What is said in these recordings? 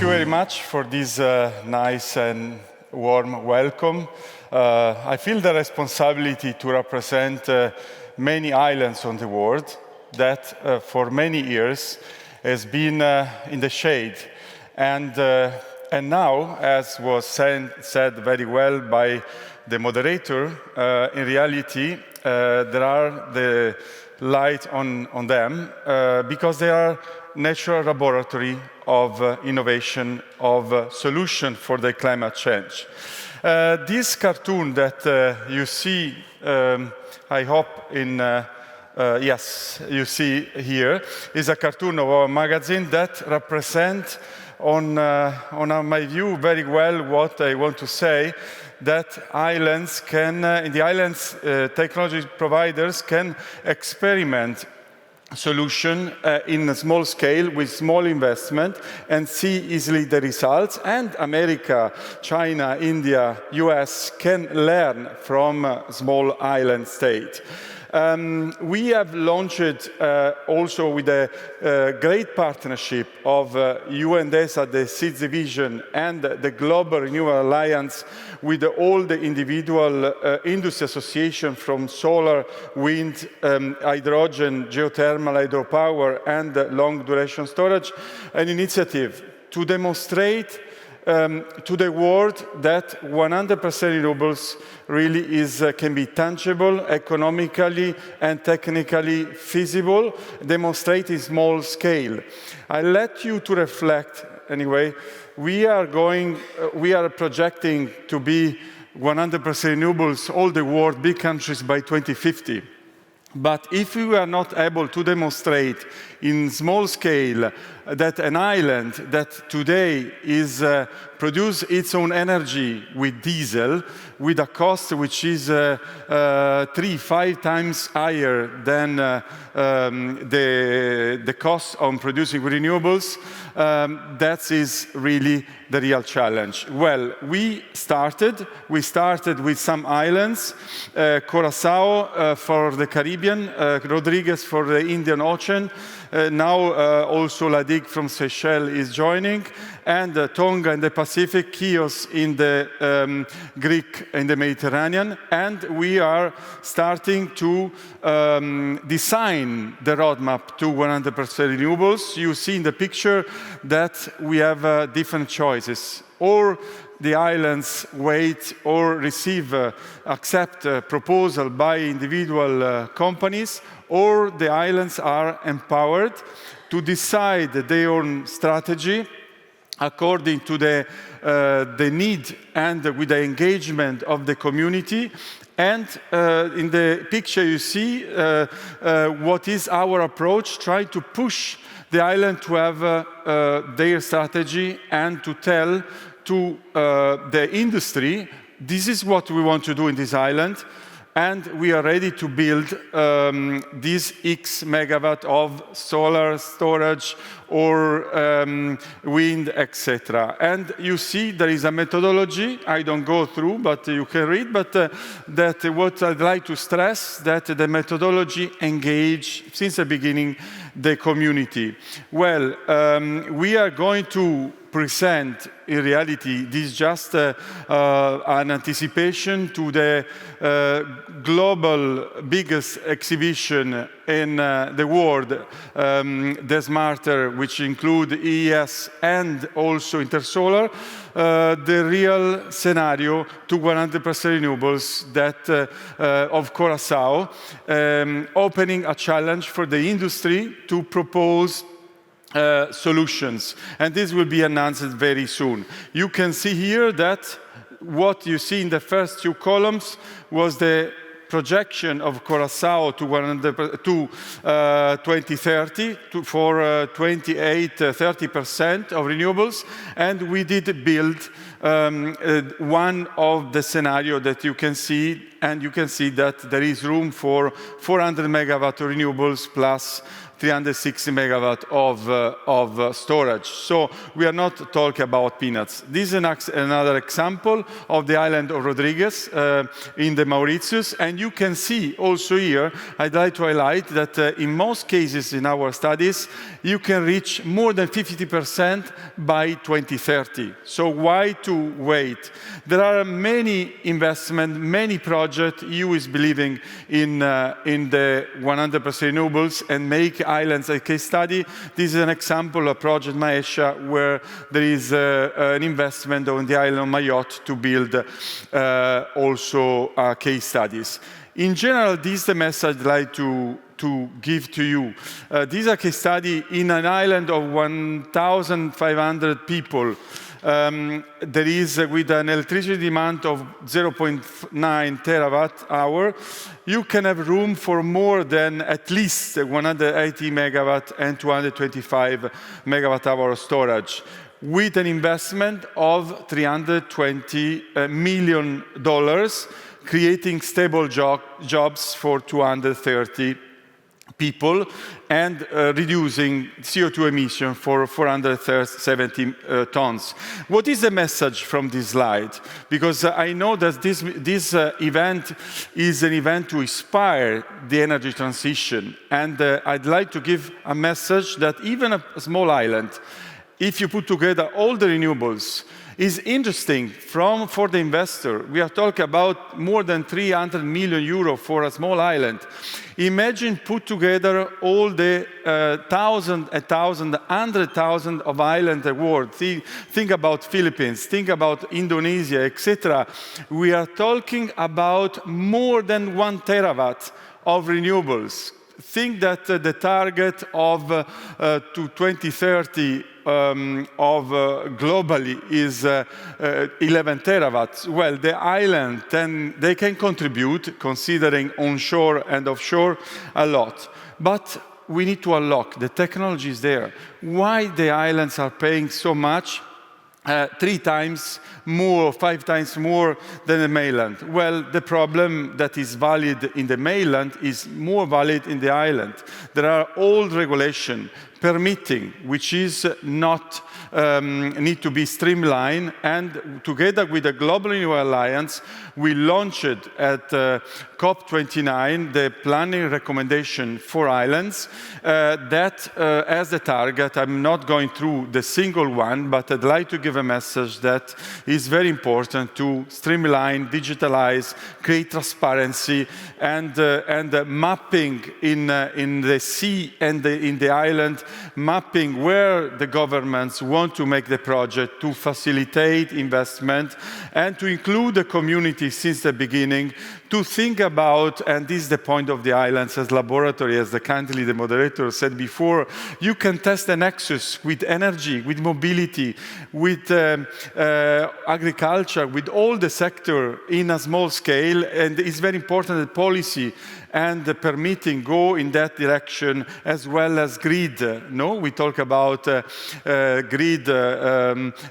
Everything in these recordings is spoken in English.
you very much for this nice and warm welcome. I feel the responsibility to represent many islands on the world that for many years has been in the shade. And now, as was said very well by the moderator, in reality, there are the light on them because they are natural laboratory of innovation, of solution for the climate change. This cartoon that you see, I hope yes, you see here, is a cartoon of our magazine that represents, on my view, very well what I want to say, that islands can, in the islands, technology providers can experiment solution in a small scale with small investment and see easily the results. And America, China, India, US can learn from a small island state. We have launched also with a great partnership of UNDESA, the SEEDS division, and the Global Renewables Alliance with all the individual industry associations from solar, wind, hydrogen, geothermal, hydropower, and long duration storage, an initiative to demonstrate to the world that 100% renewables really can be tangible, economically and technically feasible, demonstrate in small scale. I let you to reflect anyway. We are projecting to be 100% renewables, all the world, big countries by 2050. But if we are not able to demonstrate in small scale that an island that today is produce its own energy with diesel, with a cost which is 3-5 times higher than the cost of producing renewables, that is really the real challenge. Well, we started with some islands, Curaçao for the Caribbean, Rodriguez for the Indian Ocean, now also Ladig from Seychelles is joining, and Tonga in the Pacific, Chios in the Greek in the Mediterranean, and we are starting to design the roadmap to 100% renewables. You see in the picture that we have different choices. Or the islands wait or receive, accept a proposal by individual companies, or the islands are empowered to decide their own strategy according to the need and with the engagement of the community. And in the picture you see what is our approach, try to push the island to have their strategy and to tell to the industry, this is what we want to do in this island, and we are ready to build this X megawatt of solar storage or wind, etc. And you see there is a methodology, I don't go through, but you can read, but that what I'd like to stress, that the methodology engage since the beginning the community. Well, we are going to present, in reality, this is just an anticipation to the global biggest exhibition in the world, the Smarter, which include EES and also Intersolar, the real scenario to 100% renewables that of Curaçao, opening a challenge for the industry to propose solutions, and this will be announced very soon. You can see here that what you see in the first two columns was the projection of Curaçao to 2030 for 28-30% of renewables, and we did build one of the scenario that you can see, and you can see that there is room for 400 megawatt renewables plus 360 megawatt of storage. So we are not talking about peanuts. This is another example of the island of Rodrigues in the Mauritius. And you can see also here, I'd like to highlight that in most cases in our studies, you can reach more than 50% by 2030. So why to wait? There are many investments, many projects. EU is believing in the 100% renewables and make islands a case study. This is an example of Project Maesha, where there is an investment on the island of Mayotte to build also case studies. In general, this is the message I'd like to give to you. This is a case study in an island of 1,500 people. There is, with an electricity demand of 0.9 terawatt hour, you can have room for more than at least 180 megawatt and 225 megawatt hour of storage, with an investment of $320 million, creating stable jobs for 230 people and reducing CO2 emission for 470 tons. What is the message from this slide? Because I know that this event is an event to inspire the energy transition. And I'd like to give a message that even a small island, if you put together all the renewables, is interesting for the investor. We are talking about more than 300 million euro for a small island. Imagine put together all the 100,000 of islands in the world. Think about Philippines, think about Indonesia, etc. We are talking about more than 1 terawatt of renewables. Think that the target of to 2030 globally is 11 terawatts. Well, the island, then they can contribute, considering onshore and offshore, a lot. But we need to unlock. The technology is there. Why the islands are paying so much? 3 times more, 5 times more than the mainland. Well, the problem that is valid in the mainland is more valid in the island. There are old regulations permitting, which is not need to be streamlined, and together with the Global Renewables Alliance, we launched at COP29 the planning recommendation for islands that as the target. I'm not going through the single one, but I'd like to give a message that is very important to streamline, digitalize, create transparency, and mapping in the sea and in the island, mapping where the governments want to make the project to facilitate investment and to include the community since the beginning, to think about, and this is the point of the islands as laboratory, as the moderator said before, you can test the nexus with energy, with mobility, with agriculture, with all the sector in a small scale, and it's very important that policy and the permitting go in that direction, as well as grid. No, we talk about grid,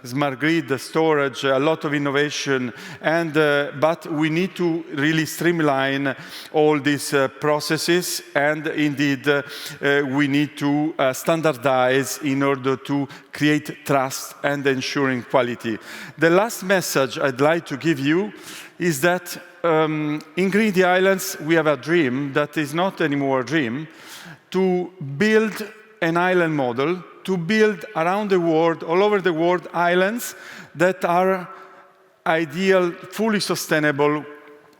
smart grid, storage, a lot of innovation, and but we need to really streamline all these processes, and indeed we need to standardize in order to create trust and ensuring quality. The last message I'd like to give you is that in Green Islands, we have a dream that is not anymore a dream, to build an island model, to build around the world, all over the world, islands that are ideal, fully sustainable,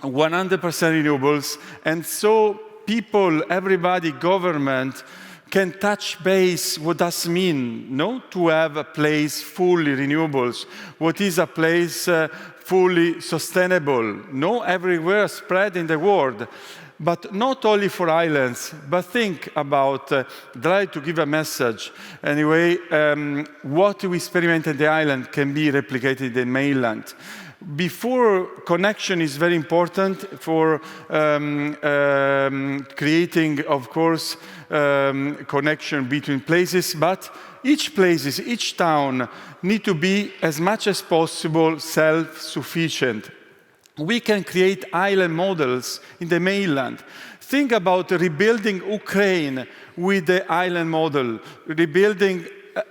100% renewables, and so people, everybody, government, can touch base what does mean, no? To have a place fully renewables. What is a place fully sustainable? No, everywhere spread in the world. But not only for islands, but think about, try to give a message. Anyway, what we experiment in the island can be replicated in the mainland. Before, connection is very important for creating, of course, connection between places, but each places, each town need to be as much as possible self-sufficient. We can create island models in the mainland. Think about rebuilding Ukraine with the island model, rebuilding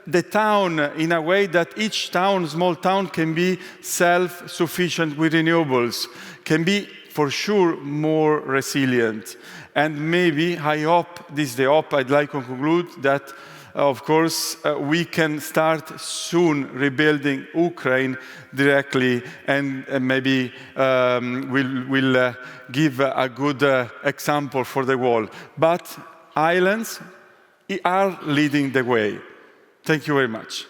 the town in a way that each town, small town, can be self-sufficient with renewables, can be for sure more resilient. And maybe, I hope, this is the hope I'd like to conclude, that of course we can start soon rebuilding Ukraine directly, and maybe we'll give a good example for the world. But islands are leading the way. Thank you very much.